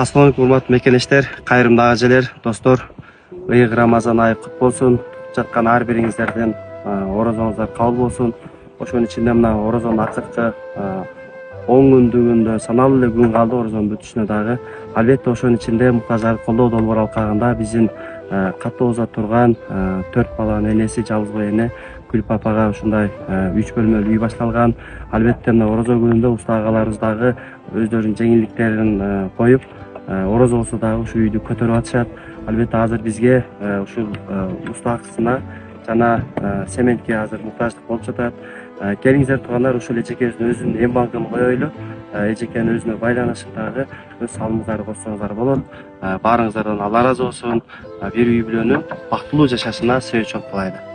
Assalamu alaikum урматтуу мекенештер, кайрымдуу ажелер, достор. Ыйык Рамазан айы кут болсун. Жаткан ар бириңиздердин орозоңуздар кабыл болсун. Ошонун ичинде мына орозонун ачыкчы 10 күндүгүндө саналуу эле күн калды орозонун бүтүшүнө дагы. Албетте ошонун ичинде муктаждарды колдоо долбоор алкагында биздин каттообузда турган 4 баланын энеси, жалгыз бой эне Күлүп апага ушундай 3 бөлмөлүү үй башталган. Албетте мына орозо күнүндө уста агаларыбыз дагы өздөрүнүн жеңилдиктерин коюп, орозо болсо дагы ушу үйдү көтөрүп атышат. Албетте азыр бизге ушул уста акысына жана сементке азыр муктаждык болуп жатат. Келиңиздер туугандар, ушул эжекебиздин өзүнүн эң банкын коелу. Эжекенин өзүнө байланышып дагы өз салымыңыздарды кошсоңуздар болот. Баарыңыздардан Алла ыраазы болсун. Бир үй бүлөнүн бактылуу жашашына себепчи болуп калайлы.